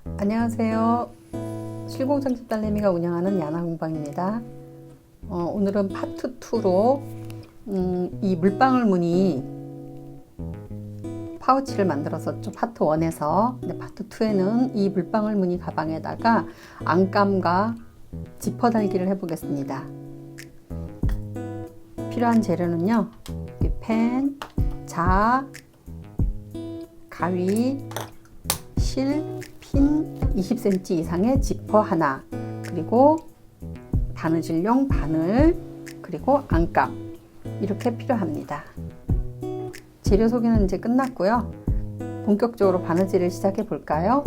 안녕하세요. 실공장집 딸내미가 운영하는 야나공방입니다. 오늘은 파트 2로 이 물방울 무늬 파우치를 만들었었죠. 파트 1에서. 근데 파트 2에는 이 물방울 무늬 가방에다가 안감과 지퍼 달기를 해보겠습니다. 필요한 재료는요. 펜, 자, 가위, 실, 핀 20cm 이상의 지퍼 하나, 그리고 바느질용 바늘, 그리고 안감, 이렇게 필요합니다. 재료 소개는 이제 끝났고요. 본격적으로 바느질을 시작해 볼까요?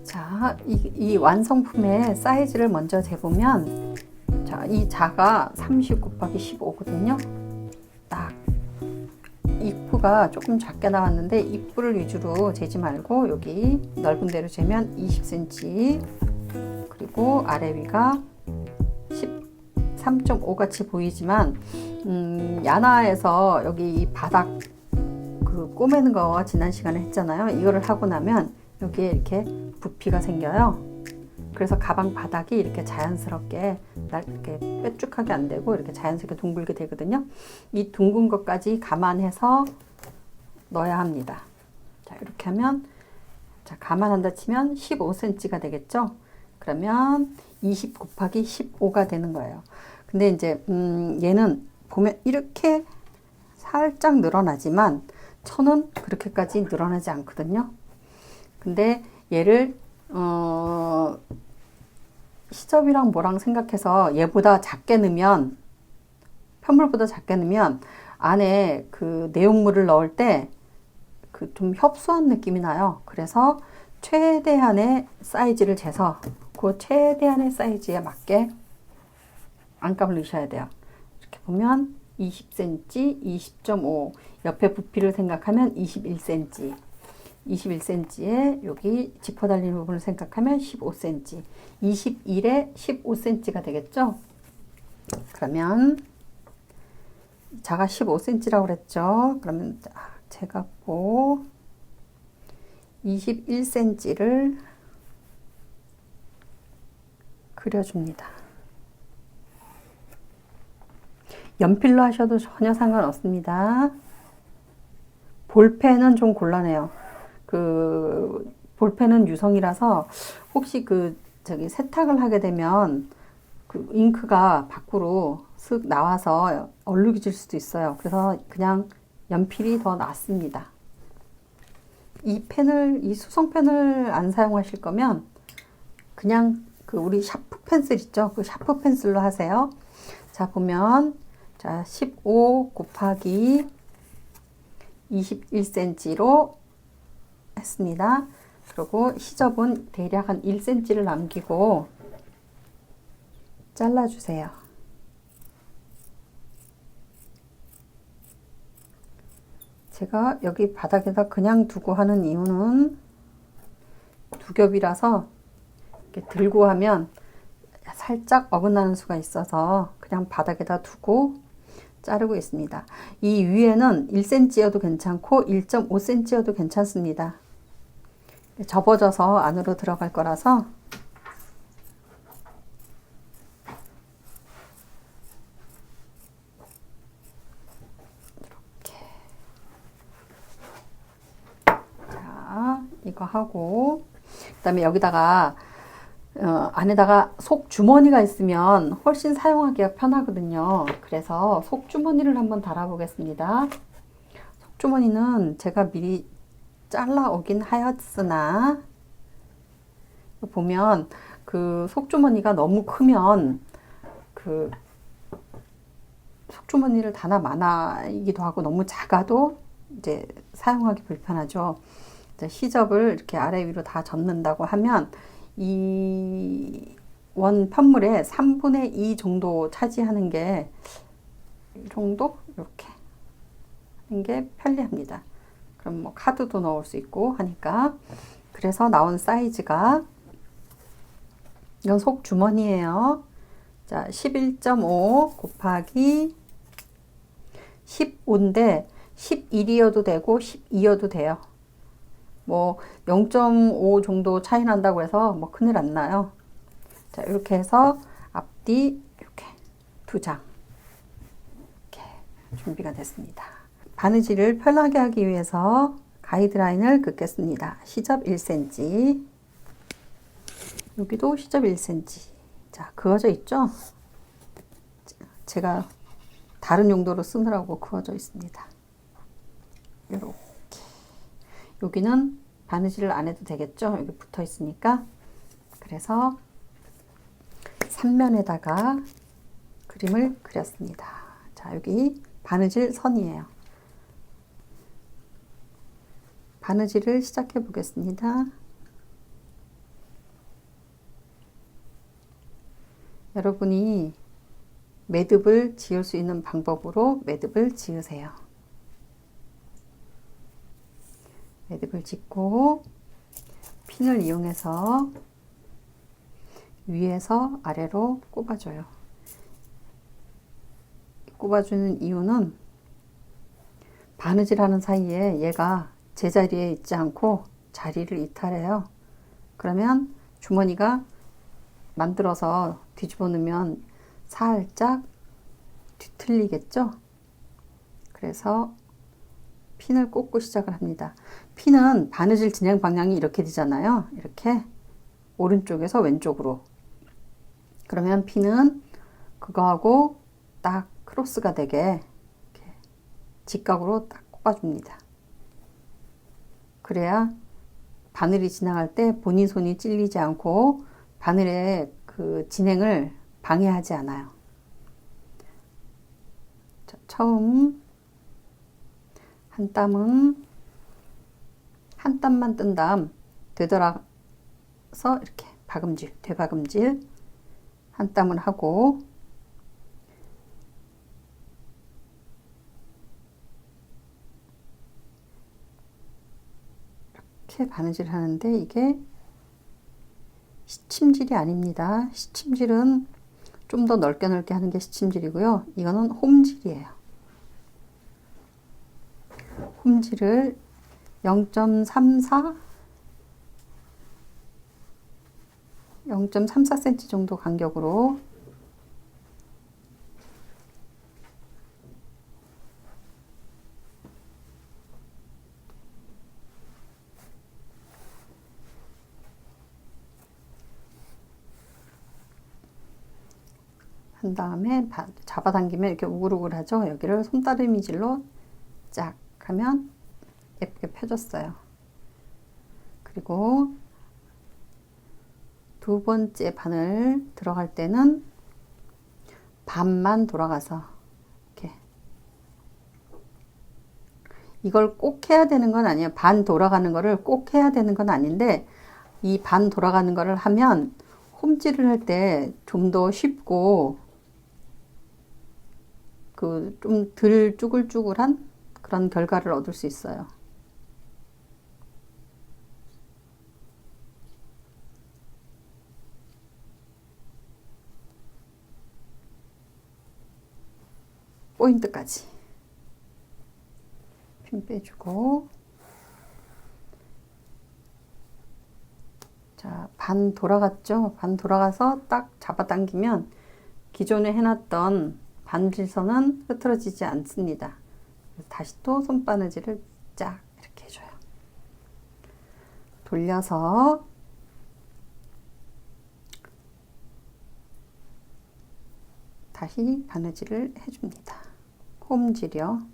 자, 이 완성품의 사이즈를 먼저 재보면, 자, 이 자가 30 곱하기 15거든요. 딱 입구가 조금 작게 나왔는데 입구를 위주로 재지 말고 여기 넓은 데로 재면 20cm, 그리고 아래 위가 13.5 같이 보이지만 야나에서 여기 이 바닥 그 꼬매는 거 지난 시간에 했잖아요. 이거를 하고 나면 여기에 이렇게 부피가 생겨요. 그래서 가방 바닥이 이렇게 자연스럽게 이렇게 뾰족하게 안 되고 이렇게 자연스럽게 둥글게 되거든요. 이 둥근 것까지 감안해서 넣어야 합니다. 자, 이렇게 하면, 자, 감안한다 치면 15cm가 되겠죠. 그러면 20 곱하기 15가 되는 거예요. 근데 이제 얘는 보면 이렇게 살짝 늘어나지만 천은 그렇게까지 늘어나지 않거든요. 근데 얘를 시접이랑 뭐랑 생각해서 얘보다 작게 넣으면, 편물보다 작게 넣으면 안에 그 내용물을 넣을 때 그 좀 협소한 느낌이 나요. 그래서 최대한의 사이즈를 재서 그 최대한의 사이즈에 맞게 안감을 넣으셔야 돼요. 이렇게 보면 20cm, 20.5, 옆에 부피를 생각하면 21cm, 21cm에 여기 지퍼 달린 부분을 생각하면 15cm, 21에 15cm가 되겠죠. 그러면 자가 15cm라고 그랬죠. 그러면 재갖고 21cm를 그려줍니다. 연필로 하셔도 전혀 상관없습니다. 볼펜은 좀 곤란해요. 그 볼펜은 유성이라서 혹시 저기 세탁을 하게 되면 그 잉크가 밖으로 쓱 나와서 얼룩이질 수도 있어요. 그래서 그냥 연필이 더 낫습니다. 이 수성펜을 안 사용하실 거면 그냥 그 우리 샤프 펜슬 있죠? 그 샤프 펜슬로 하세요. 자, 보면, 자, 15 곱하기 21cm로 했습니다. 그리고 시접은 대략 한 1cm를 남기고 잘라주세요. 제가 여기 바닥에다 그냥 두고 하는 이유는 두 겹이라서 이렇게 들고 하면 살짝 어긋나는 수가 있어서 그냥 바닥에다 두고 자르고 있습니다. 이 위에는 1cm여도 괜찮고 1.5cm여도 괜찮습니다. 접어져서 안으로 들어갈 거라서 이렇게, 자, 이거 하고 그다음에 여기다가 안에다가 속 주머니가 있으면 훨씬 사용하기가 편하거든요. 그래서 속 주머니를 한번 달아 보겠습니다. 속 주머니는 제가 미리 잘라 오긴 하였으나 보면 그 속주머니가 너무 크면 그 속주머니를 다나 마나이기도 하고 너무 작아도 이제 사용하기 불편하죠. 이제 시접을 이렇게 아래 위로 다 접는다고 하면 이 원 편물의 3분의 2 정도 차지하는 게 이 정도 이렇게 하는 게 편리합니다. 그럼 뭐 카드도 넣을 수 있고 하니까. 그래서 나온 사이즈가, 이건 속 주머니예요. 자, 11.5 곱하기 15인데 11이어도 되고 12여도 돼요. 뭐 0.5 정도 차이 난다고 해서 뭐 큰일 안 나요. 자, 이렇게 해서 앞뒤 이렇게 2장 이렇게 준비가 됐습니다. 바느질을 편하게 하기 위해서 가이드라인을 긋겠습니다. 시접 1cm, 여기도 시접 1cm. 자, 그어져 있죠? 제가 다른 용도로 쓰느라고 그어져 있습니다. 이렇게. 여기는 바느질을 안 해도 되겠죠? 여기 붙어 있으니까. 그래서 3면에다가 그림을 그렸습니다. 자, 여기 바느질 선이에요. 바느질을 시작해 보겠습니다. 여러분이 매듭을 지을 수 있는 방법으로 매듭을 지으세요. 매듭을 짓고 핀을 이용해서 위에서 아래로 꼽아줘요. 꼽아주는 이유는 바느질하는 사이에 얘가 제자리에 있지 않고 자리를 이탈해요. 그러면 주머니가 만들어서 뒤집어 놓으면 살짝 뒤틀리겠죠? 그래서 핀을 꽂고 시작을 합니다. 핀은 바느질 진행 방향이 이렇게 되잖아요. 이렇게 오른쪽에서 왼쪽으로. 그러면 핀은 그거하고 딱 크로스가 되게 이렇게 직각으로 딱 꽂아줍니다. 그래야 바늘이 지나갈 때 본인 손이 찔리지 않고 바늘의 그 진행을 방해하지 않아요. 자, 처음 한 땀은 한 땀만 뜬 다음 되돌아서 이렇게 박음질, 되박음질 한 땀을 하고 이렇게 바느질 하는데 이게 시침질이 아닙니다. 시침질은 좀 더 넓게 하는 게 시침질이고요. 이거는 홈질이에요. 홈질을 0.34 0.34cm 정도 간격으로 한 다음에 잡아당기면 이렇게 우글우글하죠. 여기를 손다리미질로 쫙 하면 예쁘게 펴졌어요. 그리고 두 번째 바늘 들어갈 때는 반만 돌아가서 이렇게, 이걸 꼭 해야 되는 건 아니에요. 반 돌아가는 거를 꼭 해야 되는 건 아닌데 이 반 돌아가는 거를 하면 홈질을 할 때 좀 더 쉽고 그 좀 덜 쭈글쭈글한 그런 결과를 얻을 수 있어요. 포인트까지 핀 빼주고, 자, 반 돌아갔죠? 반 돌아가서 딱 잡아당기면 기존에 해놨던 바느질선은 흐트러지지 않습니다. 다시 또 손바느질을 쫙 이렇게 해줘요. 돌려서 다시 바느질을 해줍니다. 홈질이요.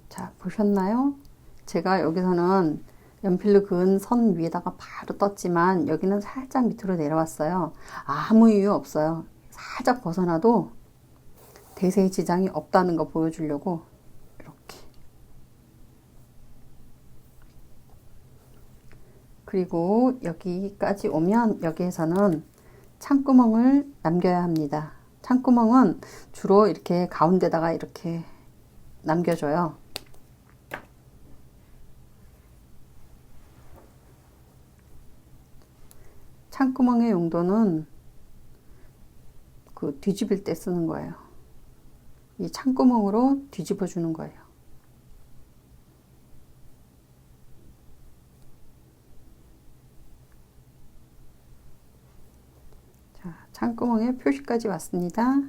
자, 보셨나요? 제가 여기서는 연필로 그은 선 위에다가 바로 떴지만 여기는 살짝 밑으로 내려왔어요. 아무 이유 없어요. 살짝 벗어나도 대세의 지장이 없다는 거 보여주려고 이렇게. 그리고 여기까지 오면 여기에서는 창구멍을 남겨야 합니다. 창구멍은 주로 이렇게 가운데다가 이렇게 남겨줘요. 창구멍의 용도는 그 뒤집을 때 쓰는 거예요. 이 창구멍으로 뒤집어 주는 거예요. 자, 창구멍에 표시까지 왔습니다.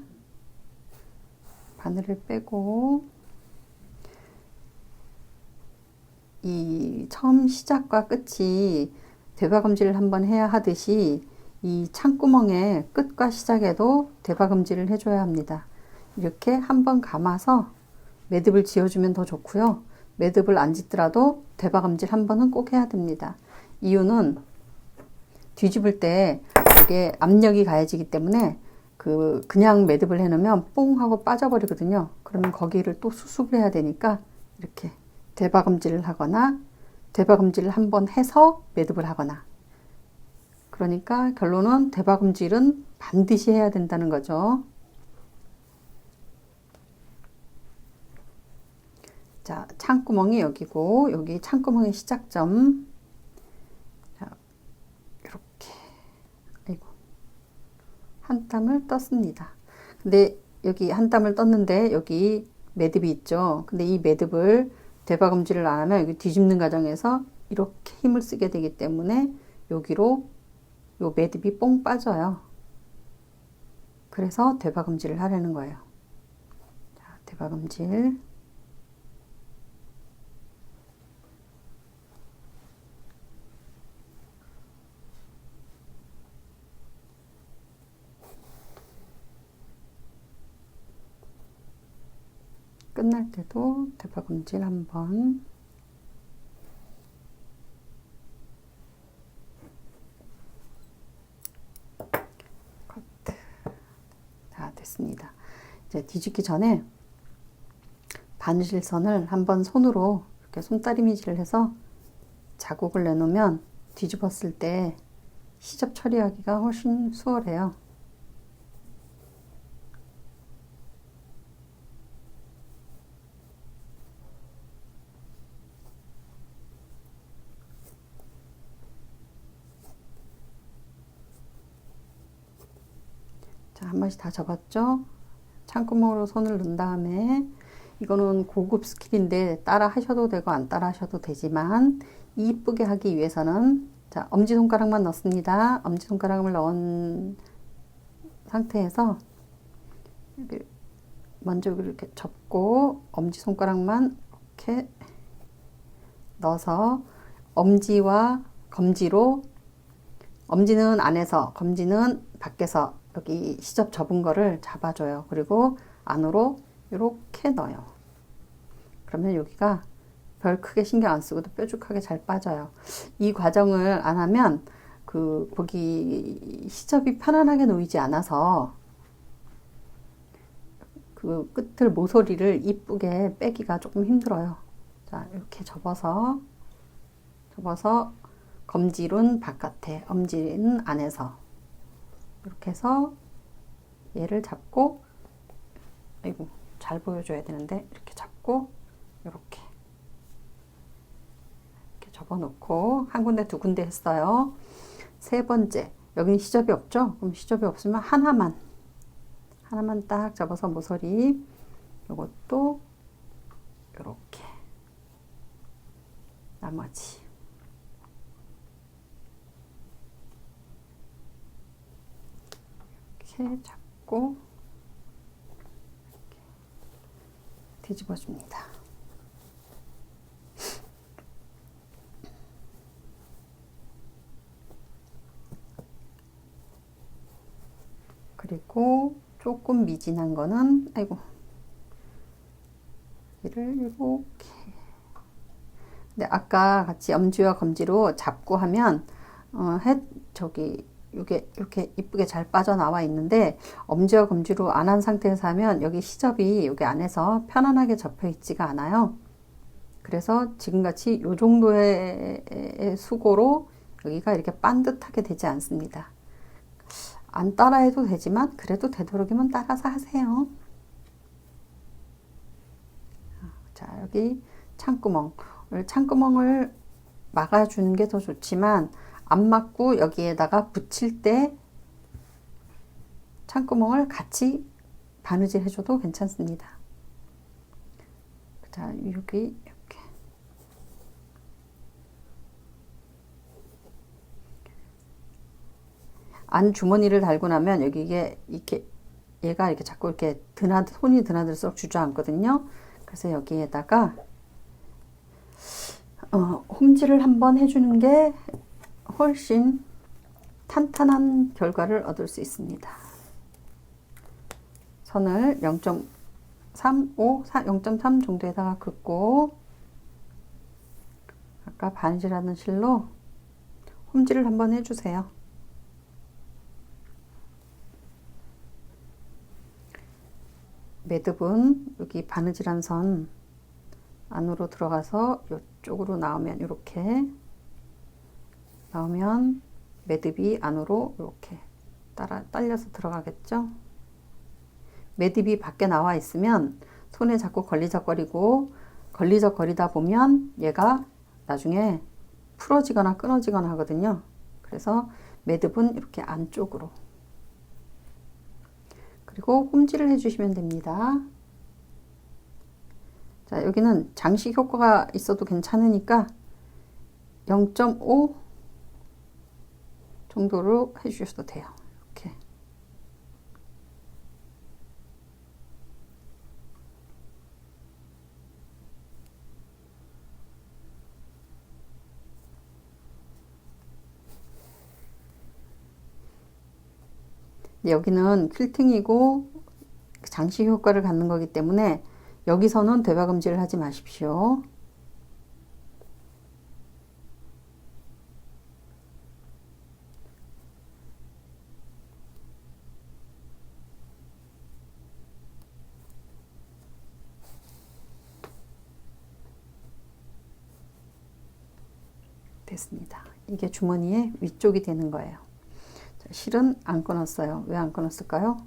바늘을 빼고 이 처음 시작과 끝이 대박음질을 한번 해야 하듯이 이 창구멍의 끝과 시작에도 대박음질을 해줘야 합니다. 이렇게 한번 감아서 매듭을 지어주면 더 좋고요. 매듭을 안 짓더라도 대박음질 한 번은 꼭 해야 됩니다. 이유는 뒤집을 때 이게 압력이 가해지기 때문에 그냥 매듭을 해놓으면 뽕 하고 빠져버리거든요. 그러면 거기를 또 수습을 해야 되니까 이렇게 대박음질을 하거나 대박음질을 한번 해서 매듭을 하거나, 그러니까 결론은 대박음질은 반드시 해야 된다는 거죠. 자, 창구멍이 여기고 여기 창구멍의 시작점. 자, 이렇게 아이고 한 땀을 떴습니다. 근데 여기 한 땀을 떴는데 여기 매듭이 있죠. 근데 이 매듭을 대박음질을 안 하면 여기 뒤집는 과정에서 이렇게 힘을 쓰게 되기 때문에 여기로 요 매듭이 뽕 빠져요. 그래서 대박음질을 하려는 거예요. 자, 대박음질. 끝날 때도 대박음질 한번. 커트. 자, 됐습니다. 이제 뒤집기 전에 바느질선을 한번 손으로 이렇게 손다리미질을 해서 자국을 내놓으면 뒤집었을 때 시접 처리하기가 훨씬 수월해요. 자, 한 번씩 다 접었죠? 창구멍으로 손을 넣은 다음에, 이거는 고급 스킬인데 따라 하셔도 되고 안 따라 하셔도 되지만 이쁘게 하기 위해서는, 자, 엄지손가락만 넣습니다. 엄지손가락을 넣은 상태에서 먼저 이렇게 접고 엄지손가락만 이렇게 넣어서 엄지와 검지로, 엄지는 안에서 검지는 밖에서 여기 시접 접은 거를 잡아줘요. 그리고 안으로 이렇게 넣어요. 그러면 여기가 별 크게 신경 안 쓰고도 뾰족하게 잘 빠져요. 이 과정을 안 하면 거기 시접이 편안하게 놓이지 않아서 그 끝을 모서리를 이쁘게 빼기가 조금 힘들어요. 자, 이렇게 접어서 검질은 바깥에, 엄지는 안에서 이렇게 해서 얘를 잡고, 아이고 잘 보여줘야 되는데, 이렇게 잡고 이렇게 접어놓고 한 군데 두 군데 했어요. 세 번째, 여기는 시접이 없죠? 그럼 시접이 없으면 하나만 딱 접어서 모서리, 요것도 이렇게, 나머지 이렇게 잡고 이렇게 뒤집어 줍니다. 그리고 조금 미진한 거는, 아이고, 얘를 이렇게. 근데 아까 같이 엄지와 검지로 잡고 하면 이게 이렇게 이쁘게 잘 빠져나와 있는데, 엄지와 검지로 안 한 상태에서 하면 여기 시접이 여기 안에서 편안하게 접혀 있지가 않아요. 그래서 지금같이 이 정도의 수고로 여기가 이렇게 반듯하게 되지 않습니다. 안 따라 해도 되지만 그래도 되도록이면 따라서 하세요. 자, 여기 창구멍을 막아주는 게 더 좋지만, 안 맞고 여기에다가 붙일 때 창구멍을 같이 바느질 해줘도 괜찮습니다. 자, 여기 이렇게 안 주머니를 달고 나면 여기 이게 이렇게 얘가 이렇게 자꾸 이렇게 손이 드나들수록 주저앉거든요. 그래서 여기에다가 홈질을 한번 해주는 게 훨씬 탄탄한 결과를 얻을 수 있습니다. 선을 0.3 정도에다가 긋고 아까 바느질하는 실로 홈질을 한번 해주세요. 매듭은 여기 바느질한 선 안으로 들어가서 이쪽으로 나오면 이렇게 나오면 매듭이 안으로 이렇게 딸려서 들어가겠죠. 매듭이 밖에 나와 있으면 손에 자꾸 걸리적거리다 보면 얘가 나중에 풀어지거나 끊어지거나 하거든요. 그래서 매듭은 이렇게 안쪽으로, 그리고 홈질을 해주시면 됩니다. 자, 여기는 장식 효과가 있어도 괜찮으니까 0.5 정도로 해주셔도 돼요. 이렇게. 여기는 퀼팅이고 장식 효과를 갖는 거기 때문에 여기서는 대박음질을 하지 마십시오. 됐습니다. 이게 주머니의 위쪽이 되는 거예요. 자, 실은 안 끊었어요. 왜 안 끊었을까요?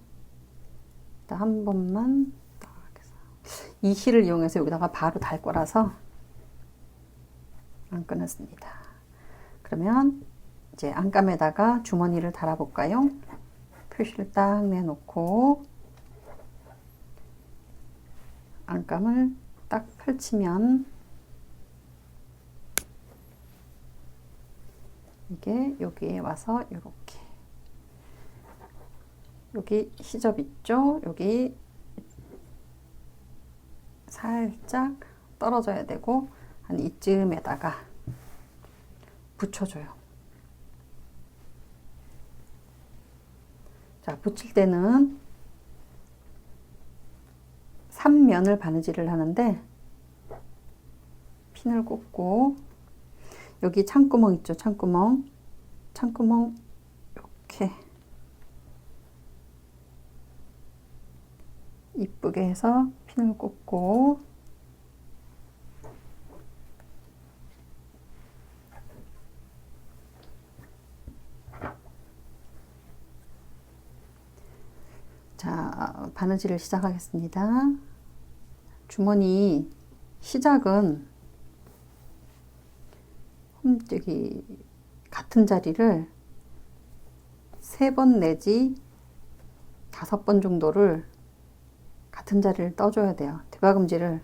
일단 한 번만 이 실을 이용해서 여기다가 바로 달 거라서 안 끊었습니다. 그러면 이제 안감에다가 주머니를 달아 볼까요? 표시를 딱 내놓고 안감을 딱 펼치면 이게 여기에 와서 이렇게, 여기 시접 있죠? 여기 살짝 떨어져야 되고 한 이쯤에다가 붙여줘요. 자, 붙일 때는 3면을 바느질을 하는데 핀을 꽂고 여기 창구멍 있죠? 창구멍 이렇게 이쁘게 해서 핀을 꽂고 자, 바느질을 시작하겠습니다. 주머니 시작은 여기 같은 자리를 3번 내지 5번 정도를 같은 자리를 떠줘야 돼요. 대박음질을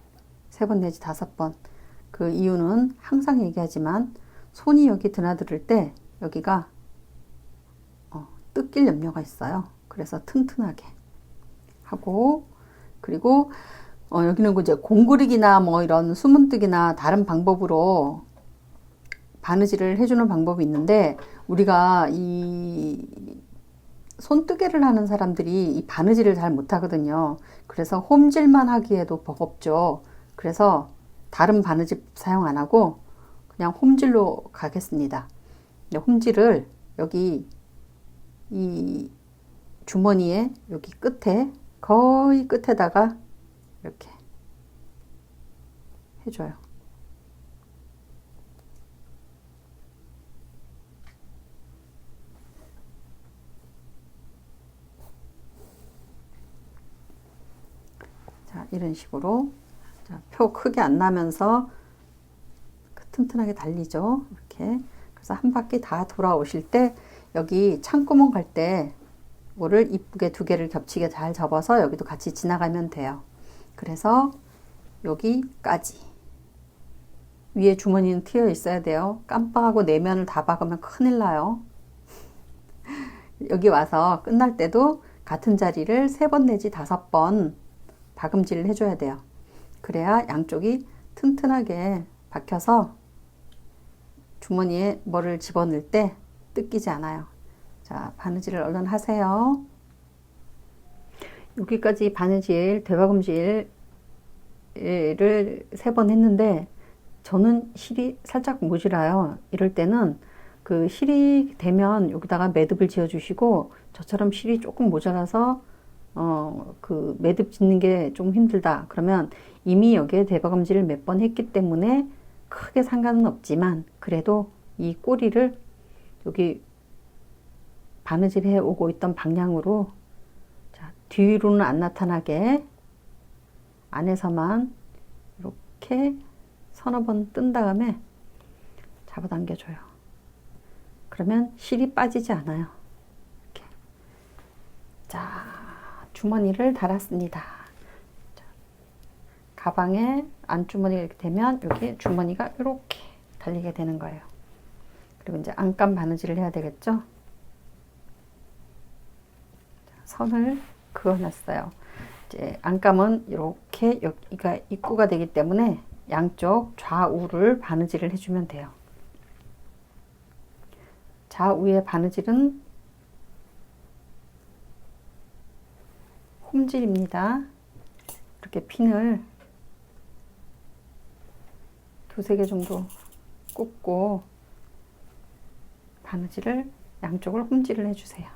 3번 내지 5번. 그 이유는 항상 얘기하지만 손이 여기 드나들을 때 여기가 뜯길 염려가 있어요. 그래서 튼튼하게 하고, 그리고 여기는 이제 공구리기나 뭐 이런 수문뜨기나 다른 방법으로 바느질을 해주는 방법이 있는데, 우리가 이 손뜨개를 하는 사람들이 이 바느질을 잘 못하거든요. 그래서 홈질만 하기에도 버겁죠. 그래서 다른 바느질 사용 안 하고 그냥 홈질로 가겠습니다. 홈질을 여기 이 주머니에 여기 끝에, 거의 끝에다가 이렇게 해줘요. 자, 이런 식으로. 자, 표 크게 안 나면서 튼튼하게 달리죠. 이렇게. 그래서 한 바퀴 다 돌아오실 때 여기 창구멍 갈 때 뭐를 이쁘게 두 개를 겹치게 잘 접어서 여기도 같이 지나가면 돼요. 그래서 여기까지. 위에 주머니는 트여 있어야 돼요. 깜빡하고 내면을 다 박으면 큰일 나요. 여기 와서 끝날 때도 같은 자리를 3번 내지 5번 박음질을 해줘야 돼요. 그래야 양쪽이 튼튼하게 박혀서 주머니에 뭐를 집어넣을 때 뜯기지 않아요. 자, 바느질을 얼른 하세요. 여기까지 바느질, 대박음질을 3번 했는데 저는 실이 살짝 모자라요. 이럴 때는 그 실이 되면 여기다가 매듭을 지어 주시고, 저처럼 실이 조금 모자라서 그 매듭 짓는 게 좀 힘들다 그러면 이미 여기에 대박음질을 몇 번 했기 때문에 크게 상관은 없지만 그래도 이 꼬리를 여기 바느질 해 오고 있던 방향으로, 자, 뒤로는 안 나타나게 안에서만 이렇게 서너 번 뜬 다음에 잡아당겨 줘요. 그러면 실이 빠지지 않아요. 이렇게. 자, 주머니를 달았습니다. 자, 가방에 안주머니가 이렇게 되면 여기 주머니가 이렇게 달리게 되는 거예요. 그리고 이제 안감 바느질을 해야 되겠죠. 자, 선을 그어놨어요. 이제 안감은 이렇게 여기가 입구가 되기 때문에 양쪽 좌우를 바느질을 해주면 돼요. 좌우의 바느질은 홈질입니다. 이렇게 핀을 2-3개 정도 꽂고 바느질을 양쪽을 홈질을 해주세요.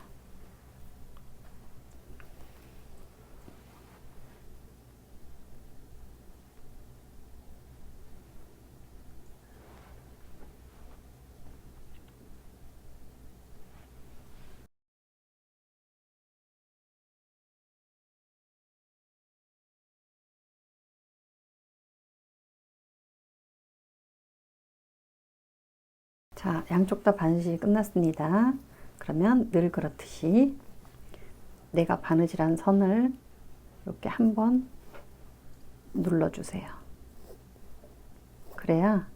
자, 양쪽 다 바느질이 끝났습니다. 그러면 늘 그렇듯이 내가 바느질한 선을 이렇게 한번 눌러주세요. 그래야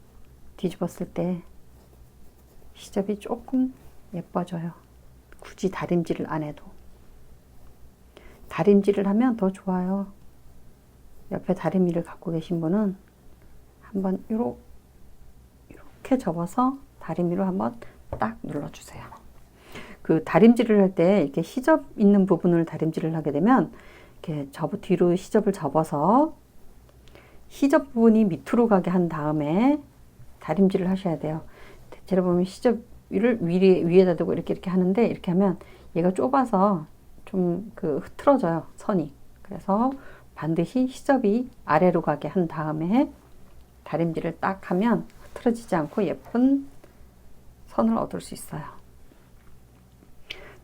뒤집었을 때 시접이 조금 예뻐져요. 굳이 다림질을 안 해도. 다림질을 하면 더 좋아요. 옆에 다리미를 갖고 계신 분은 한번 이렇게 접어서 다리미로 한번 딱 눌러주세요. 그 다림질을 할 때 이렇게 시접 있는 부분을 다림질을 하게 되면 이렇게 뒤로 시접을 접어서 시접 부분이 밑으로 가게 한 다음에 다림질을 하셔야 돼요. 대체로 보면 시접을 위에다 두고 이렇게 하는데, 이렇게 하면 얘가 좁아서 좀 흐트러져요, 선이. 그래서 반드시 시접이 아래로 가게 한 다음에 다림질을 딱 하면 흐트러지지 않고 예쁜 선을 얻을 수 있어요.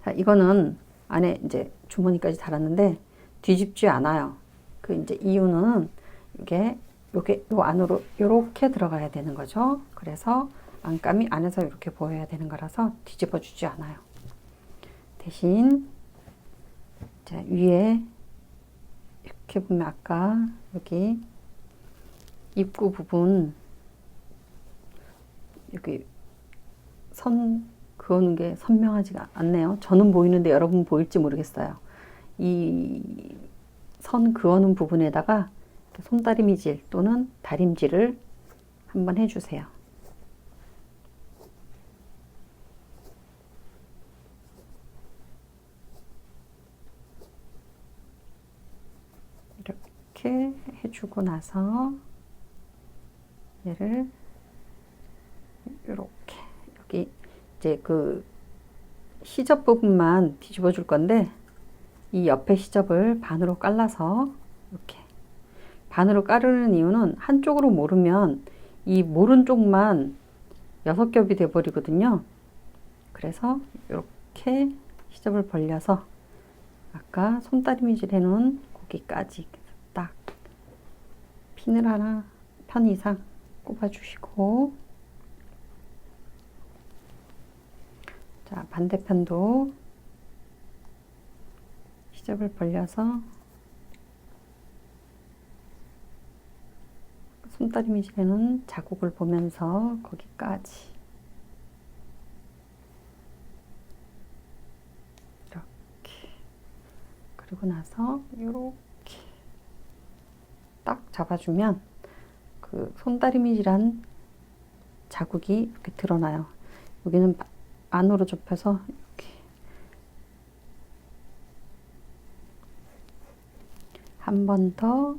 자, 이거는 안에 이제 주머니까지 달았는데 뒤집지 않아요. 그 이제 이유는 요게 요 안으로 요렇게 들어가야 되는 거죠. 그래서 안감이 안에서 이렇게 보여야 되는 거라서 뒤집어 주지 않아요. 대신 자, 위에 이렇게 보면 아까 여기 입구 부분 여기 선 그어놓은 게 선명하지가 않네요. 저는 보이는데 여러분 보일지 모르겠어요. 이 선 그어놓은 부분에다가 손다리미질 또는 다림질을 한번 해주세요. 이렇게 해주고 나서 얘를 이렇게 여기 이제 그 시접 부분만 뒤집어 줄 건데, 이 옆에 시접을 반으로 잘라서 이렇게 반으로 자르는 이유는 한쪽으로 모르면 이 모른 쪽만 6겹이 돼 버리거든요. 그래서 이렇게 시접을 벌려서 아까 손다리미질 해놓은 거기까지 딱 핀을 하나 편 이상 꼽아 주시고, 자, 반대편도 시접을 벌려서 손다리미질에는 자국을 보면서 거기까지 이렇게, 그리고 나서 이렇게 딱 잡아주면 그 손다리미질한 자국이 이렇게 드러나요. 여기는 안으로 좁혀서 이렇게 한 번 더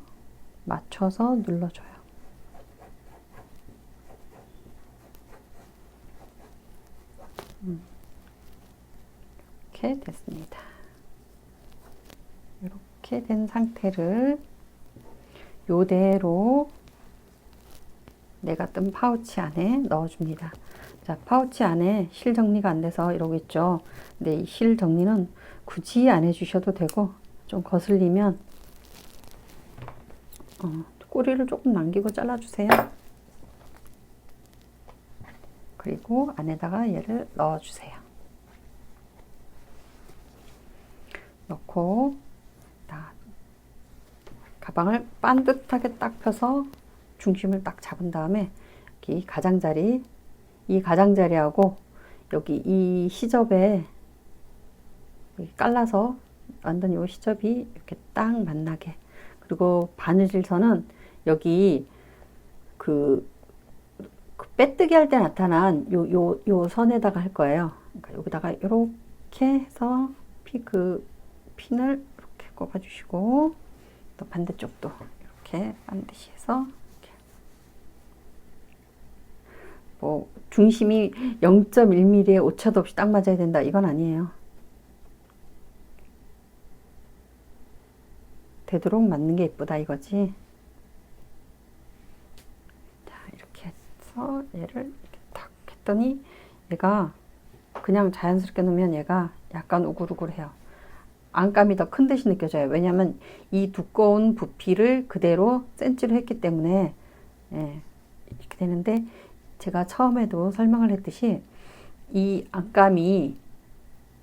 맞춰서 눌러줘요. 이렇게 됐습니다. 이렇게 된 상태를 요대로 내가 뜬 파우치 안에 넣어줍니다. 자, 파우치 안에 실 정리가 안 돼서 이러고 있죠. 근데 이 실 정리는 굳이 안 해주셔도 되고, 좀 거슬리면 꼬리를 조금 남기고 잘라주세요. 그리고 안에다가 얘를 넣어주세요. 넣고 가방을 반듯하게 딱 펴서 중심을 딱 잡은 다음에 이 가장자리하고 여기 이 시접에 깔라서 완전 이 시접이 이렇게 딱 만나게, 그리고 바느질선은 여기 그 빼뜨기 할 때 나타난 요 선에다가 할 거예요. 그러니까 여기다가 이렇게 해서 핀을 이렇게 꼽아 주시고, 또 반대쪽도 이렇게 반드시 해서 이렇게. 뭐 중심이 0.1mm에 오차도 없이 딱 맞아야 된다, 이건 아니에요. 되도록 맞는 게 예쁘다 이거지. 자, 이렇게 해서 얘를 이렇게 탁 했더니 얘가 그냥 자연스럽게 놓으면 얘가 약간 우글우글해요. 안감이 더 큰 듯이 느껴져요. 왜냐하면 이 두꺼운 부피를 그대로 센치로 했기 때문에. 예, 이렇게 되는데, 제가 처음에도 설명을 했듯이 이 안감이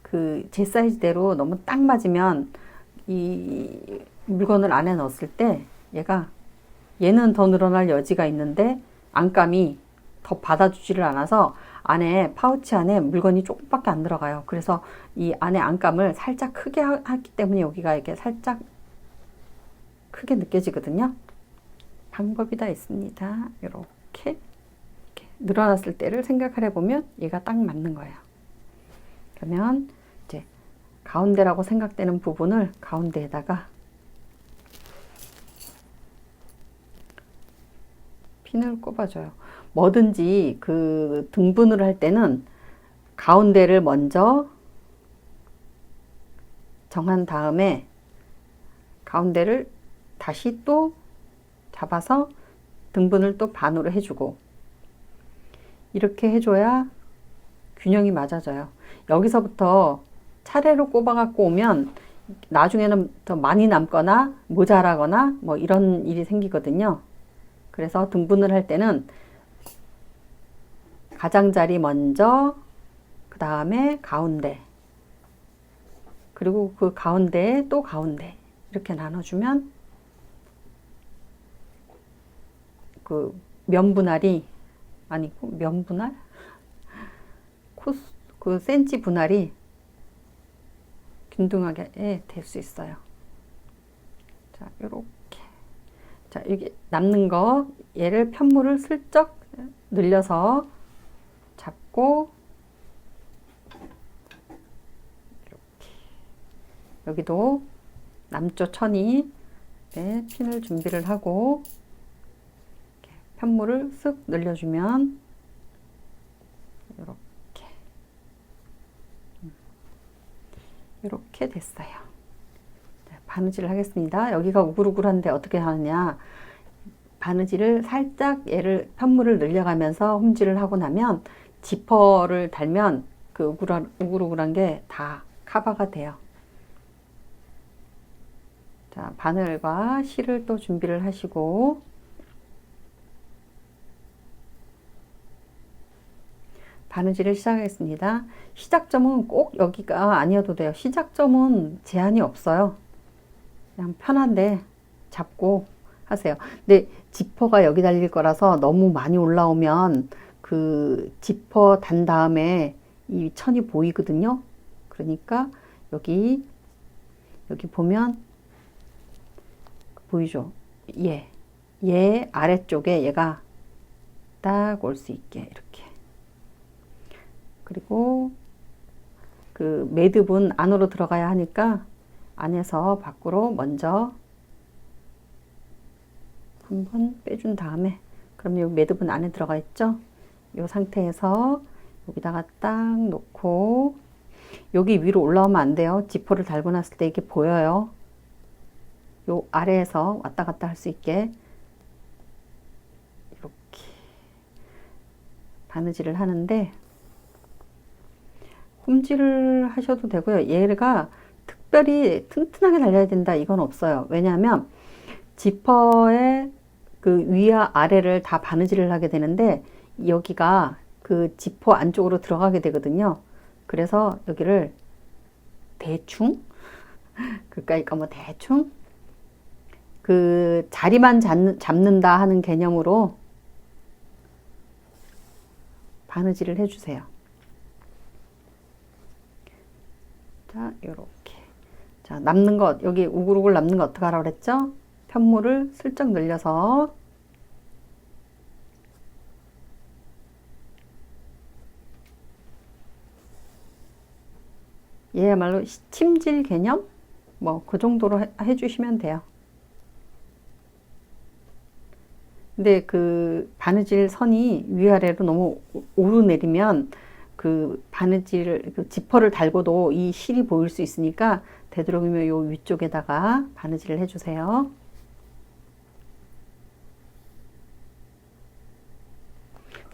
그 제 사이즈대로 너무 딱 맞으면 이 물건을 안에 넣었을 때 얘는 더 늘어날 여지가 있는데 안감이 더 받아주지를 않아서 안에 파우치 안에 물건이 조금밖에 안 들어가요. 그래서 이 안에 안감을 살짝 크게 하기 때문에 여기가 이렇게 살짝 크게 느껴지거든요. 방법이 다 있습니다. 이렇게 늘어났을 때를 생각을 해보면 얘가 딱 맞는 거예요. 그러면 이제 가운데라고 생각되는 부분을 가운데에다가 핀을 꼽아줘요. 뭐든지 그 등분을 할 때는 가운데를 먼저 정한 다음에 가운데를 다시 또 잡아서 등분을 또 반으로 해주고, 이렇게 해줘야 균형이 맞아져요. 여기서부터 차례로 꼽아 갖고 오면 나중에는 더 많이 남거나 모자라거나 뭐 이런 일이 생기거든요. 그래서 등분을 할 때는 가장자리 먼저, 그 다음에 가운데, 그리고 그 가운데에 또 가운데, 이렇게 나눠주면 그 면분할이 아니고 면분할? 그 센치 분할이 균등하게 될 수 있어요. 자, 요렇게. 자, 여기 남는 거, 얘를 편물을 슬쩍 늘려서 잡고, 이렇게. 여기도 남쪽 천이 핀을 준비를 하고, 이렇게 편물을 쓱 늘려주면, 이렇게 됐어요. 바느질을 하겠습니다. 여기가 우글우글한데 어떻게 하느냐, 바느질을 살짝 얘를 편물을 늘려가면서 홈질을 하고 나면 지퍼를 달면 그 우글우글한 게 다 커버가 돼요. 자, 바늘과 실을 또 준비를 하시고, 바느질을 시작하겠습니다. 시작점은 꼭 여기가 아니어도 돼요. 시작점은 제한이 없어요. 그냥 편한데 잡고 하세요. 근데 지퍼가 여기 달릴 거라서 너무 많이 올라오면 그 지퍼 단 다음에 이 천이 보이거든요. 그러니까 여기 보면 보이죠? 얘 아래쪽에 얘가 딱 올 수 있게 이렇게. 그리고 그 매듭은 안으로 들어가야 하니까 안에서 밖으로 먼저 한번 빼준 다음에, 그럼 여기 매듭은 안에 들어가 있죠? 이 상태에서 여기다가 딱 놓고, 여기 위로 올라오면 안 돼요. 지퍼를 달고 났을 때 이게 보여요. 요 아래에서 왔다 갔다 할 수 있게 이렇게 바느질을 하는데, 홈질을 하셔도 되고요. 얘가 특별히 튼튼하게 달려야 된다 이건 없어요. 왜냐하면 지퍼의 그 위와 아래를 다 바느질을 하게 되는데 여기가 그 지퍼 안쪽으로 들어가게 되거든요. 그래서 여기를 대충 그러니까 뭐 대충 그 자리만 잡는다 하는 개념으로 바느질을 해주세요. 자, 요렇게. 자, 남는 것, 여기 우글우글 남는 거 어떻게 하라고 그랬죠? 편물을 슬쩍 늘려서 얘야말로 침질 개념? 뭐 그 정도로 해주시면 돼요. 근데 그 바느질 선이 위아래로 너무 오르내리면 그 바느질, 그 지퍼를 달고도 이 실이 보일 수 있으니까 되도록이면 요 위쪽에다가 바느질을 해주세요.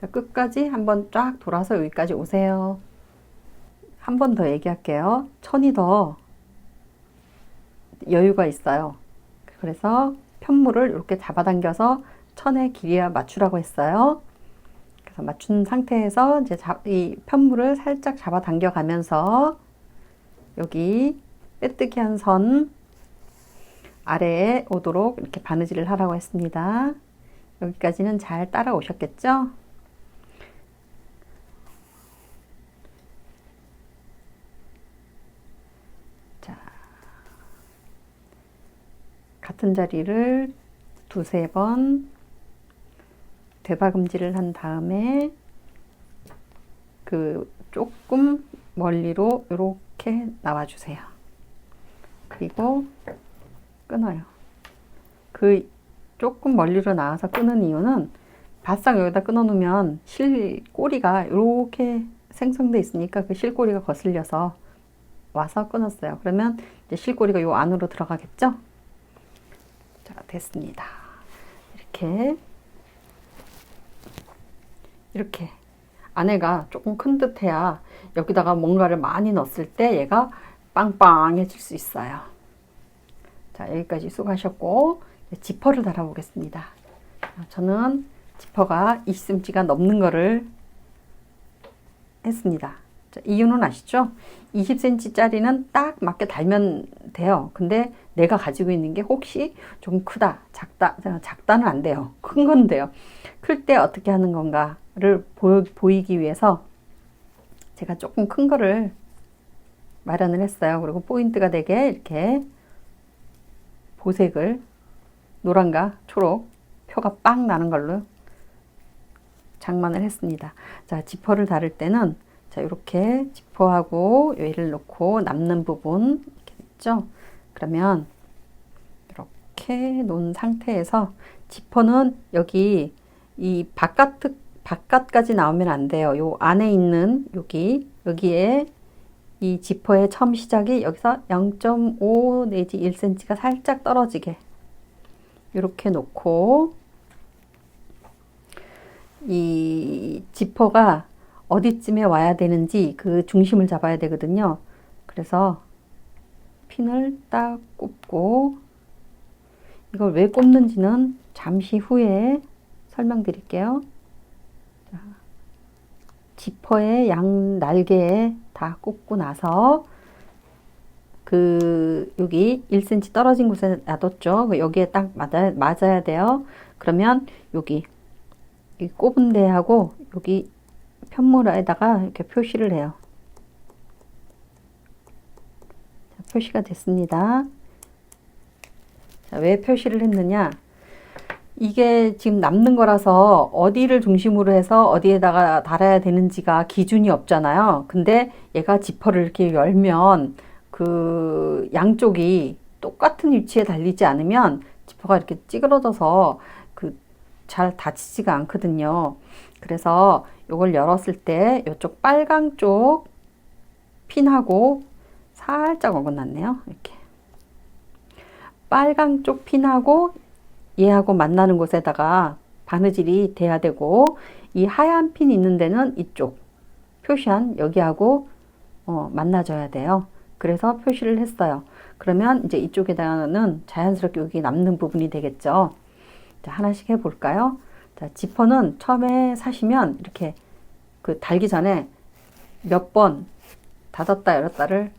자, 끝까지 한번 쫙 돌아서 여기까지 오세요. 한 번 더 얘기할게요. 천이 더 여유가 있어요. 그래서 편물을 이렇게 잡아당겨서 천의 길이와 맞추라고 했어요. 그래서 맞춘 상태에서 이제 이 편물을 살짝 잡아당겨 가면서 여기 빼뜨기 한 선 아래에 오도록 이렇게 바느질을 하라고 했습니다. 여기까지는 잘 따라오셨겠죠? 자, 같은 자리를 두세 번 되박음질을 한 다음에 그 조금 멀리로 이렇게 나와주세요. 그리고 끊어요. 그 조금 멀리로 나와서 끊은 이유는 바싹 여기다 끊어 놓으면 실 꼬리가 이렇게 생성돼 있으니까 그 실꼬리가 거슬려서 와서 끊었어요. 그러면 이제 실꼬리가 요 안으로 들어가겠죠? 자, 됐습니다. 이렇게 안에가 조금 큰 듯해야 여기다가 뭔가를 많이 넣었을 때 얘가 빵빵해질 수 있어요. 자, 여기까지 수고하셨고 지퍼를 달아 보겠습니다. 저는 지퍼가 20cm가 넘는 거를 했습니다. 자, 이유는 아시죠? 20cm 짜리는 딱 맞게 달면 돼요. 근데 내가 가지고 있는 게 혹시 좀 크다, 작다는 안 돼요. 큰 건 돼요. 클 때 어떻게 하는 건가를 보이기 위해서 제가 조금 큰 거를 마련을 했어요. 그리고 포인트가 되게 이렇게 보색을 노란과 초록 표가 빵 나는 걸로 장만을 했습니다. 자, 지퍼를 다룰 때는 자, 이렇게 지퍼하고 얘를 놓고 남는 부분 이렇게 있죠? 그러면 이렇게 놓은 상태에서 지퍼는 여기 이 바깥까지 나오면 안 돼요. 요 안에 있는 여기에 이 지퍼의 처음 시작이 여기서 0.5 내지 1cm가 살짝 떨어지게 이렇게 놓고 이 지퍼가 어디쯤에 와야 되는지 그 중심을 잡아야 되거든요. 그래서 핀을 딱 꼽고 이걸 왜 꼽는지는 잠시 후에 설명드릴게요. 자, 지퍼의 양 날개에 다 꽂고 나서 여기 1cm 떨어진 곳에 놔뒀죠. 여기에 딱 맞아야 돼요. 그러면 여기 이 꼽은 데하고 여기 편물에다가 이렇게 표시를 해요. 자, 표시가 됐습니다. 자, 왜 표시를 했느냐? 이게 지금 남는 거라서 어디를 중심으로 해서 어디에다가 달아야 되는지가 기준이 없잖아요. 근데 얘가 지퍼를 이렇게 열면 그 양쪽이 똑같은 위치에 달리지 않으면 지퍼가 이렇게 찌그러져서 잘 닫히지가 않거든요. 그래서 이걸 열었을 때 이쪽 빨강 쪽 핀하고 살짝 어긋났네요. 이렇게 빨강 쪽 핀하고 얘하고 만나는 곳에다가 바느질이 돼야 되고, 이 하얀 핀 있는 데는 이쪽 표시한 여기하고 만나줘야 돼요. 그래서 표시를 했어요. 그러면 이제 이쪽에다가는 자연스럽게 여기 남는 부분이 되겠죠. 자, 하나씩 해볼까요? 자, 지퍼는 처음에 사시면 이렇게 달기 전에 몇 번 닫았다 열었다를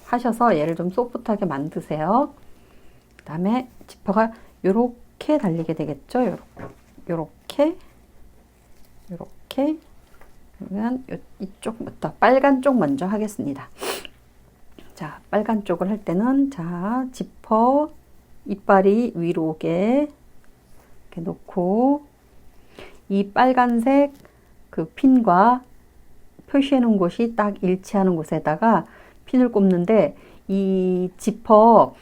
하셔서 얘를 좀 소프트하게 만드세요. 그 다음에 지퍼가 요렇게 달리게 되겠죠. 요렇게 그러면 이쪽부터 빨간 쪽 먼저 하겠습니다. 자, 빨간 쪽을 할 때는 자, 지퍼 이빨이 위로 오게 이렇게 놓고, 이 빨간색 핀과 표시해 놓은 곳이 딱 일치하는 곳에다가 핀을 꼽는데, 이 지퍼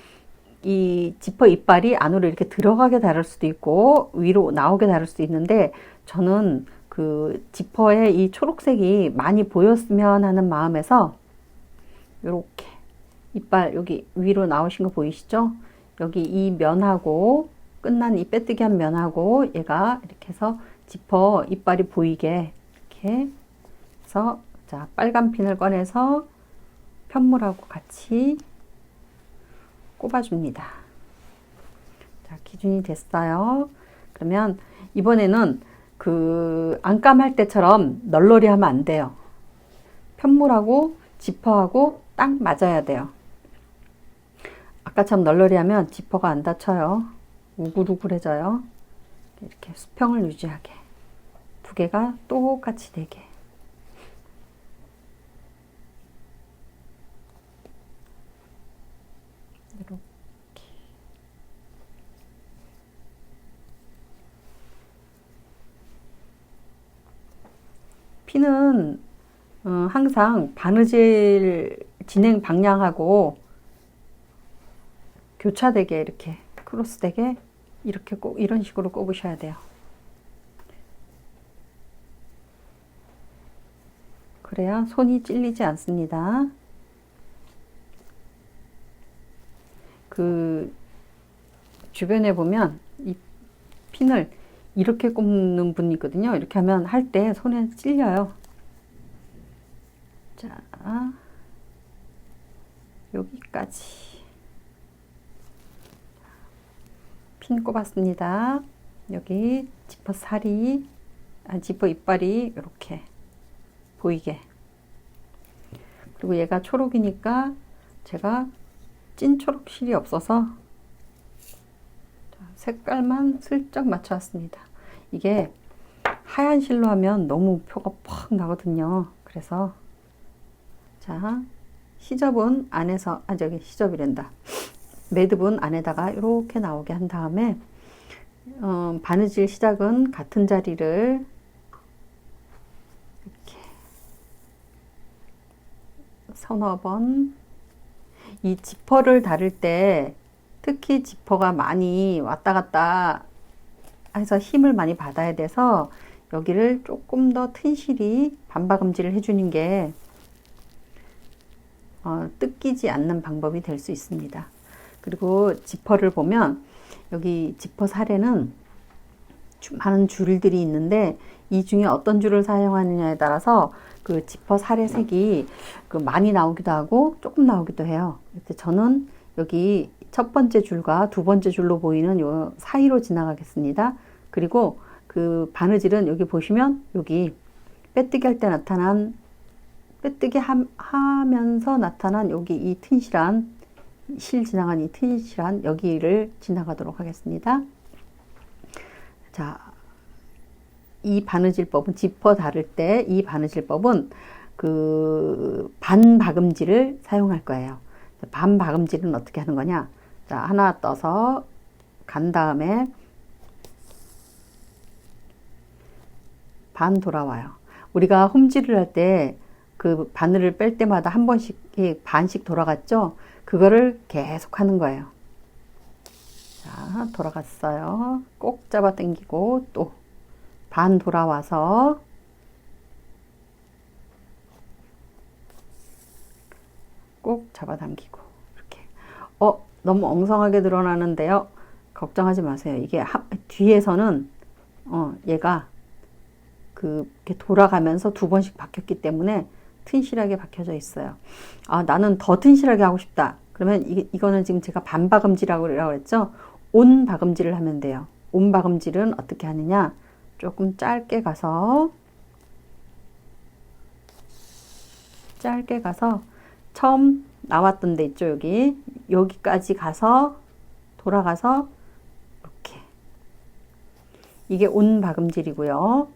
이빨이 안으로 이렇게 들어가게 다를 수도 있고 위로 나오게 다를 수도 있는데, 저는 지퍼에 이 초록색이 많이 보였으면 하는 마음에서 이렇게 이빨 여기 위로 나오신 거 보이시죠? 여기 이 면하고 끝난 이 빼뜨기 한 면하고 얘가 이렇게 해서 지퍼 이빨이 보이게 이렇게 해서, 자, 빨간 핀을 꺼내서 편물하고 같이 꼽아줍니다. 자, 기준이 됐어요. 그러면 이번에는 안감할 때처럼 널널이 하면 안 돼요. 편물하고 지퍼하고 딱 맞아야 돼요. 아까처럼 널널이 하면 지퍼가 안 닫혀요. 우글우글해져요. 이렇게 수평을 유지하게 두 개가 똑같이 되게. 이렇게 핀은 항상 바느질 진행 방향하고 교차되게 이렇게 크로스되게 이렇게 꼭 이런 식으로 꼽으셔야 돼요. 그래야 손이 찔리지 않습니다. 주변에 보면 이 핀을 이렇게 꼽는 분이 있거든요. 이렇게 하면 할 때 손에 찔려요. 자, 여기까지 핀 꼽았습니다. 여기 지퍼 지퍼 이빨이 이렇게 보이게. 그리고 얘가 초록이니까 제가 찐 초록 실이 없어서 색깔만 슬쩍 맞춰왔습니다. 이게 하얀 실로 하면 너무 표가 퍽 나거든요. 그래서 자, 시접은 안에서 시접이란다. 매듭은 안에다가 이렇게 나오게 한 다음에 바느질 시작은 같은 자리를 이렇게 서너 번. 이 지퍼를 다룰 때 특히 지퍼가 많이 왔다 갔다 해서 힘을 많이 받아야 돼서 여기를 조금 더 튼실히 반박음질을 해주는 게 뜯기지 않는 방법이 될 수 있습니다. 그리고 지퍼를 보면 여기 지퍼 사례는 많은 줄들이 있는데 이 중에 어떤 줄을 사용하느냐에 따라서 지퍼 사례 색이 많이 나오기도 하고 조금 나오기도 해요. 저는 여기 첫 번째 줄과 두 번째 줄로 보이는 요 사이로 지나가겠습니다. 그리고 바느질은 여기 보시면 여기 빼뜨기 할 때 나타난, 빼뜨기 하면서 나타난 여기 이 튼실한, 실 지나간 이 튼실한 여기를 지나가도록 하겠습니다. 자, 이 바느질법은 지퍼 다를 때 이 바느질법은 그 반박음질을 사용할 거예요. 반박음질은 어떻게 하는 거냐? 자, 하나 떠서 간 다음에 반 돌아와요. 우리가 홈질을 할 때 그 바늘을 뺄 때마다 한 번씩 반씩 돌아갔죠? 그거를 계속 하는 거예요. 자, 돌아갔어요. 꼭 잡아 당기고 또 반 돌아와서 꼭 잡아당기고 이렇게. 너무 엉성하게 드러나는데요. 걱정하지 마세요. 이게 뒤에서는 얘가 이렇게 돌아가면서 두 번씩 박혔기 때문에 튼실하게 박혀져 있어요. 나는 더 튼실하게 하고 싶다. 그러면 이거는 지금 제가 반박음질이라고 했죠. 온 박음질을 하면 돼요. 온 박음질은 어떻게 하느냐? 조금 짧게 가서 처음 나왔던 데 있죠. 여기까지 가서 돌아가서 이렇게. 이게 온 박음질이고요.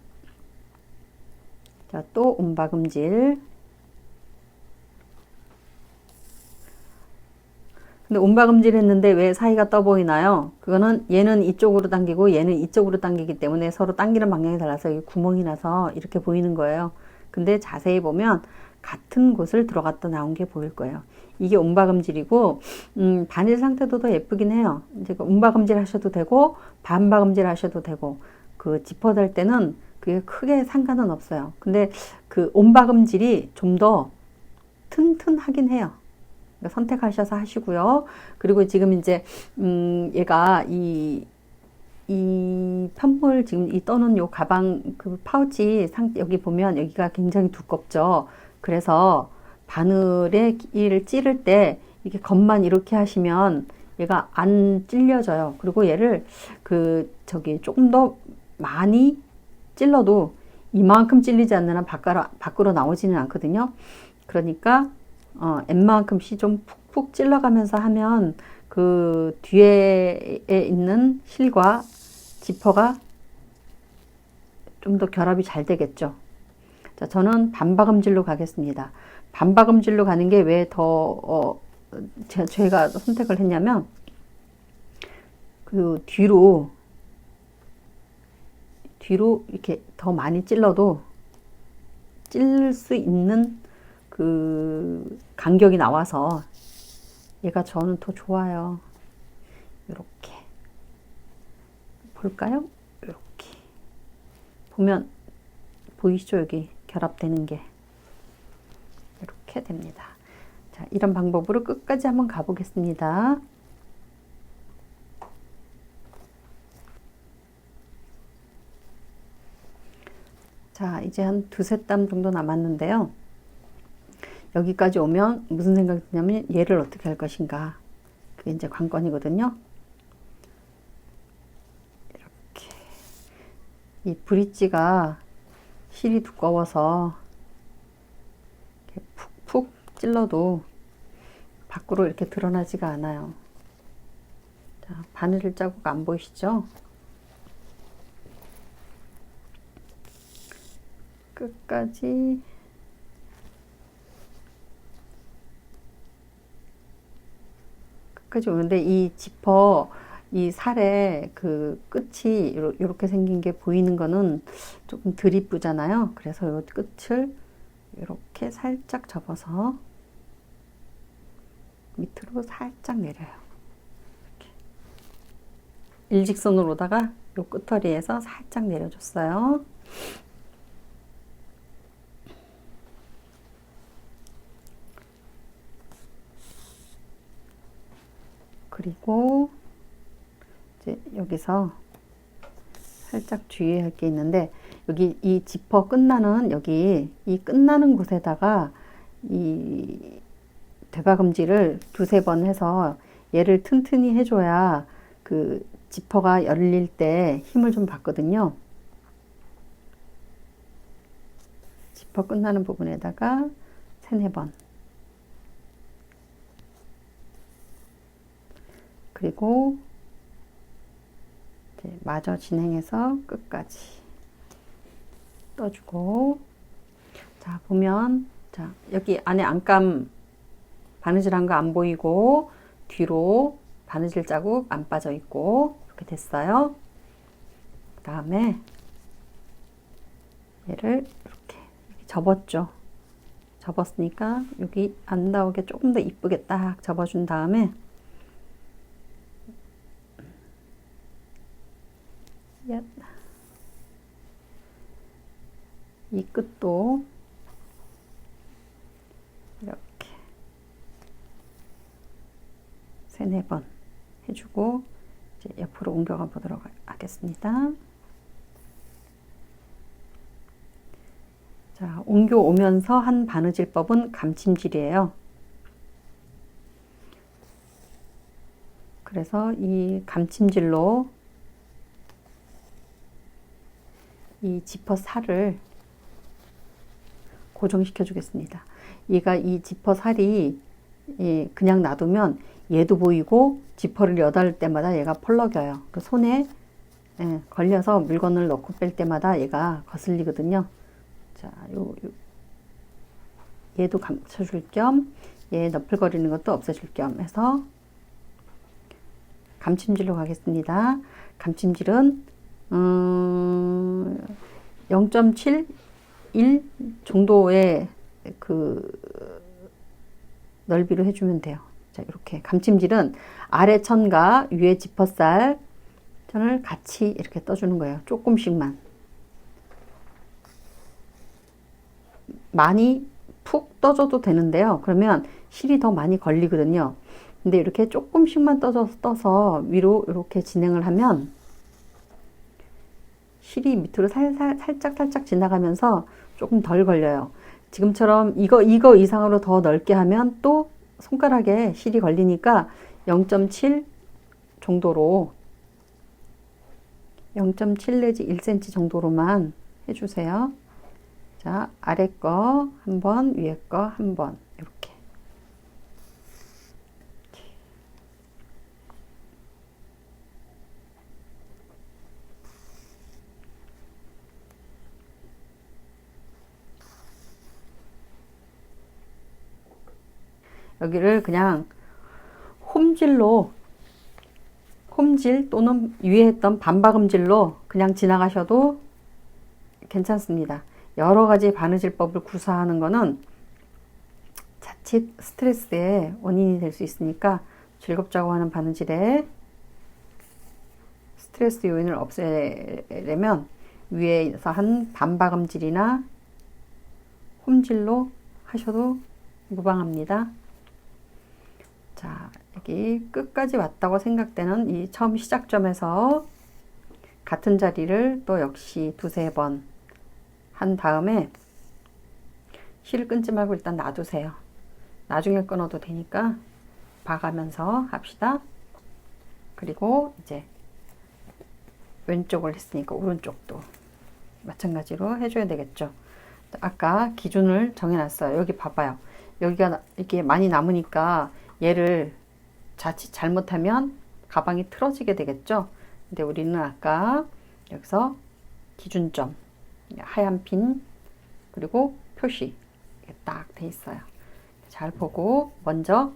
자, 또 온 박음질. 근데 온박음질 했는데 왜 사이가 떠 보이나요? 그거는 얘는 이쪽으로 당기고 얘는 이쪽으로 당기기 때문에 서로 당기는 방향이 달라서 여기 구멍이 나서 이렇게 보이는 거예요. 근데 자세히 보면 같은 곳을 들어갔다 나온 게 보일 거예요. 이게 온박음질이고 바늘 상태도 더 예쁘긴 해요. 이제 온박음질 하셔도 되고 반박음질 하셔도 되고 그 지퍼 달 때는 그게 크게 상관은 없어요. 근데 그 온박음질이 좀 더 튼튼하긴 해요. 선택하셔서 하시고요. 그리고 지금 이제 얘가 이 편물 지금 이 떠는 요 가방 그 파우치 여기 보면 여기가 굉장히 두껍죠. 그래서 바늘에 를 찌를 때 이렇게 겉만 이렇게 하시면 얘가 안 찔려져요. 그리고 얘를 조금 더 많이 찔러도 이만큼 찔리지 않는 한 밖으로 나오지는 않거든요. 그러니까 웬만큼씩 좀 푹푹 찔러가면서 하면 그 뒤에 있는 실과 지퍼가 좀 더 결합이 잘 되겠죠. 자, 저는 반박음질로 가겠습니다. 반박음질로 가는 게 왜 더 제가 선택을 했냐면 그 뒤로 이렇게 더 많이 찔러도 찔릴 수 있는 그 간격이 나와서 얘가 저는 더 좋아요. 이렇게 볼까요? 이렇게 보면 보이시죠? 여기 결합되는 게 이렇게 됩니다. 자, 이런 방법으로 끝까지 한번 가보겠습니다. 자, 이제 한 두세 땀 정도 남았는데요. 여기까지 오면 무슨 생각이 드냐면 얘를 어떻게 할 것인가. 그게 이제 관건이거든요. 이렇게. 이 브릿지가 실이 두꺼워서 이렇게 푹푹 찔러도 밖으로 이렇게 드러나지가 않아요. 자, 바늘 자국 안 보이시죠? 끝까지 오는데 이 지퍼 이 살의 그 끝이 이렇게 생긴 게 보이는 거는 조금 덜 이쁘잖아요. 그래서 이 끝을 이렇게 살짝 접어서 밑으로 살짝 내려요. 이렇게. 일직선으로다가 이 끝머리에서 살짝 내려줬어요. 그리고 이제 여기서 살짝 주의할 게 있는데 여기 이 지퍼 끝나는 여기 이 끝나는 곳에다가 이 대박음질을 두세 번 해서 얘를 튼튼히 해줘야 그 지퍼가 열릴 때 힘을 좀 받거든요. 지퍼 끝나는 부분에다가 3, 4번, 그리고 이제 마저 진행해서 끝까지 떠주고, 자 보면, 자 여기 안에 안감 바느질한 거 안 보이고 뒤로 바느질 자국 안 빠져 있고 이렇게 됐어요. 그 다음에 얘를 이렇게 접었죠. 접었으니까 여기 안 나오게 조금 더 이쁘게 딱 접어준 다음에 이 끝도 이렇게 3, 4번 해주고 이제 옆으로 옮겨가 보도록 하겠습니다. 자, 옮겨오면서 한 바느질법은 감침질이에요. 그래서 이 감침질로 이 지퍼 살을 고정시켜 주겠습니다. 얘가 이 지퍼 살이 그냥 놔두면 얘도 보이고 지퍼를 여달 때마다 얘가 펄럭여요. 그 손에 걸려서 물건을 넣고 뺄 때마다 얘가 거슬리거든요. 자, 얘도 감춰줄 겸, 얘 너플거리는 것도 없애줄 겸 해서 감침질로 가겠습니다. 감침질은 0.71 정도의 그 넓이로 해주면 돼요. 자, 이렇게 감침질은 아래 천과 위에 지퍼살 천을 같이 이렇게 떠주는 거예요. 조금씩만. 많이 푹 떠줘도 되는데요. 그러면 실이 더 많이 걸리거든요. 근데 이렇게 조금씩만 떠서 위로 이렇게 진행을 하면 실이 밑으로 살짝 지나가면서 조금 덜 걸려요. 지금처럼 이거 이상으로 더 넓게 하면 또 손가락에 실이 걸리니까 0.7 정도로 0.7 내지 1cm 정도로만 해주세요. 자, 아래 거 한 번, 위에 거 한 번, 이렇게. 여기를 그냥 홈질 또는 위에 했던 반박음질로 그냥 지나가셔도 괜찮습니다. 여러 가지 바느질법을 구사하는 거는 자칫 스트레스의 원인이 될 수 있으니까 즐겁자고 하는 바느질에 스트레스 요인을 없애려면 위에서 한 반박음질이나 홈질로 하셔도 무방합니다. 자, 여기 끝까지 왔다고 생각되는 이 처음 시작점에서 같은 자리를 또 역시 2, 3번 한 다음에 실을 끊지 말고 일단 놔두세요. 나중에 끊어도 되니까 봐가면서 합시다. 그리고 이제 왼쪽을 했으니까 오른쪽도 마찬가지로 해줘야 되겠죠. 아까 기준을 정해놨어요. 여기 봐봐요. 여기가 이렇게 많이 남으니까 얘를 자칫 잘못하면 가방이 틀어지게 되겠죠. 근데 우리는 아까 여기서 기준점, 하얀 핀, 그리고 표시 딱 돼 있어요. 잘 보고 먼저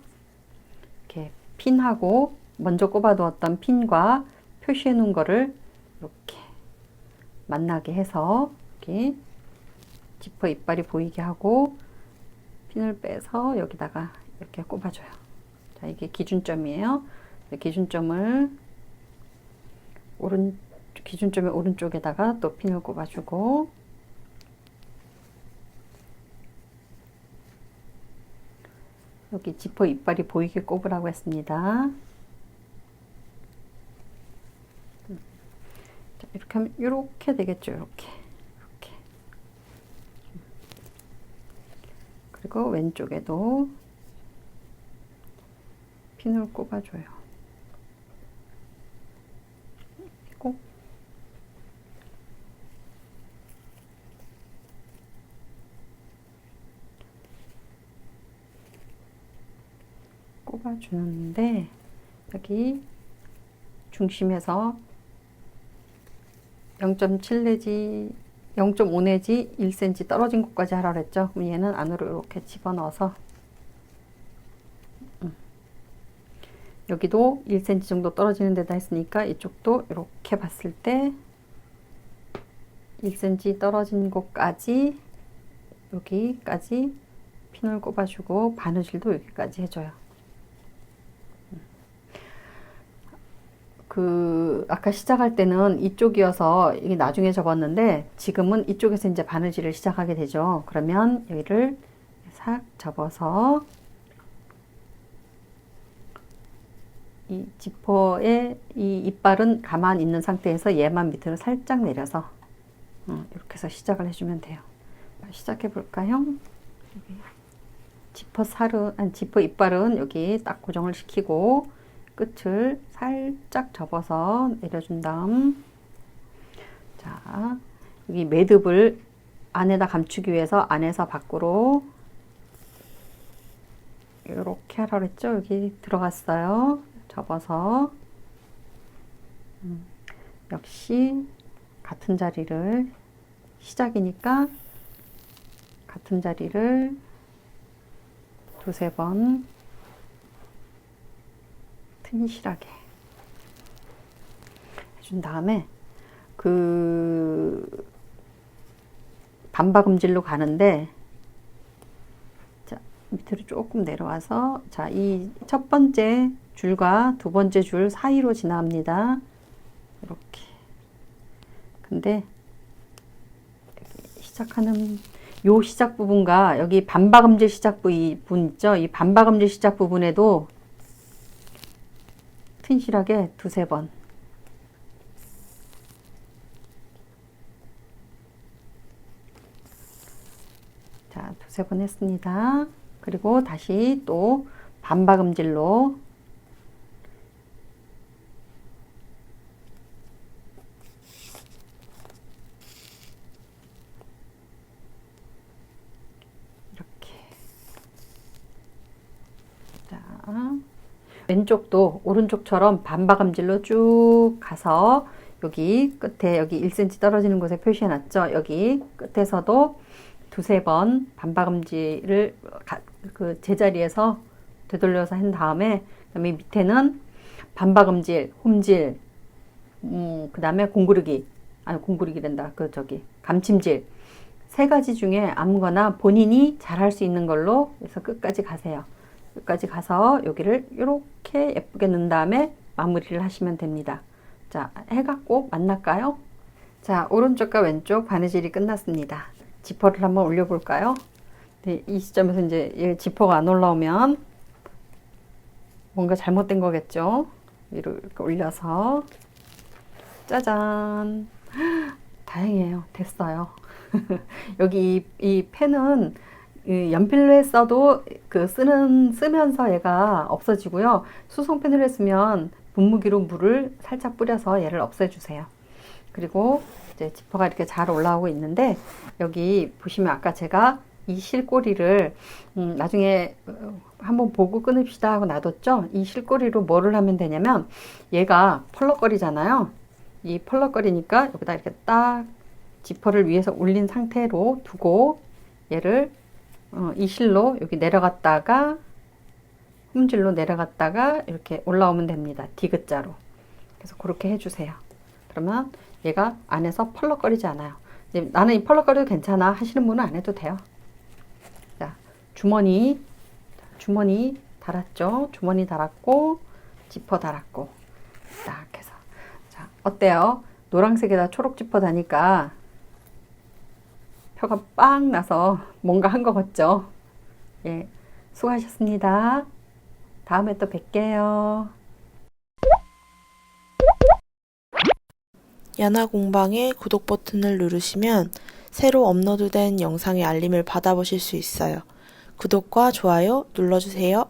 이렇게 핀하고 먼저 꼽아두었던 핀과 표시해 놓은 거를 이렇게 만나게 해서 여기 지퍼 이빨이 보이게 하고 핀을 빼서 여기다가 이렇게 꼽아줘요. 자, 이게 기준점이에요. 기준점을 기준점의 오른쪽에다가 또 핀을 꼽아주고 여기 지퍼 이빨이 보이게 꼽으라고 했습니다. 자, 이렇게 하면 이렇게 되겠죠. 이렇게. 그리고 왼쪽에도 핀을 꼽아줘요. 그리고 꼽아주는데 여기 중심에서 0.7 내지 0.5 내지 1cm 떨어진 곳까지 하라 그랬죠. 그럼 얘는 안으로 이렇게 집어넣어서 여기도 1cm 정도 떨어지는 데다 했으니까 이쪽도 이렇게 봤을 때 1cm 떨어진 곳까지 여기까지 핀을 꼽아주고 바느질도 여기까지 해줘요. 아까 시작할 때는 이쪽이어서 이게 나중에 접었는데 지금은 이쪽에서 이제 바느질을 시작하게 되죠. 그러면 여기를 싹 접어서 이 지퍼의 이 이빨은 가만히 있는 상태에서 얘만 밑으로 살짝 내려서 이렇게 해서 시작을 해주면 돼요. 시작해 볼까요? 지퍼 이빨은 여기 딱 고정을 시키고 끝을 살짝 접어서 내려준 다음, 자, 여기 매듭을 안에다 감추기 위해서 안에서 밖으로 이렇게 하라 그랬죠? 여기 들어갔어요. 접어서 역시 같은 자리를 시작이니까 같은 자리를 두세 번 튼실하게 해준 다음에 반박음질로 가는데, 자, 밑으로 조금 내려와서, 자, 이 첫 번째 줄과 두 번째 줄 사이로 지나갑니다. 이렇게. 근데 시작하는 요 시작 부분과 여기 반박음질 시작 부분 있죠? 이 반박음질 시작 부분에도 튼실하게 두세 번. 자, 두세 번 했습니다. 그리고 다시 또 반박음질로 이렇게. 자, 왼쪽도 오른쪽처럼 반박음질로 쭉 가서 여기 끝에 여기 1cm 떨어지는 곳에 표시해 놨죠. 여기 끝에서도 두세 번 반박음질을 그 제자리에서 되돌려서 한 다음에, 그다음에 밑에는 반박음질, 홈질, 그 다음에 공구르기된다. 감침질. 세 가지 중에 아무거나 본인이 잘할 수 있는 걸로 해서 끝까지 가세요. 끝까지 가서 여기를 이렇게 예쁘게 넣은 다음에 마무리를 하시면 됩니다. 자, 해가 꼭 만날까요? 자, 오른쪽과 왼쪽 바느질이 끝났습니다. 지퍼를 한번 올려볼까요? 네, 이 시점에서 이제 지퍼가 안 올라오면 뭔가 잘못된 거겠죠? 위로 이렇게 올려서 짜잔! 다행이에요. 됐어요. 여기 이 펜은 연필로 했어도 쓰면서 얘가 없어지고요. 수성펜으로 했으면 분무기로 물을 살짝 뿌려서 얘를 없애주세요. 그리고 이제 지퍼가 이렇게 잘 올라오고 있는데, 여기 보시면 아까 제가 이 실꼬리를 나중에 한번 보고 끊읍시다 하고 놔뒀죠. 이 실꼬리로 뭐를 하면 되냐면, 얘가 펄럭거리잖아요. 이 펄럭거리니까 여기다 이렇게 딱 지퍼를 위에서 올린 상태로 두고 얘를 이 실로 여기 내려갔다가 홈질로 내려갔다가 이렇게 올라오면 됩니다. 디귿자로. 그래서 그렇게 해주세요. 그러면 얘가 안에서 펄럭거리지 않아요. 이제 나는 이 펄럭거려도 괜찮아 하시는 분은 안 해도 돼요. 자, 주머니 달았죠. 주머니 달았고 지퍼 달았고 딱 해서, 자, 어때요? 노란색에다 초록 지퍼 다니까 표가 빵 나서 뭔가 한 거 같죠? 예, 수고하셨습니다. 다음에 또 뵐게요. 야나공방의 구독 버튼을 누르시면 새로 업로드된 영상의 알림을 받아보실 수 있어요. 구독과 좋아요 눌러주세요.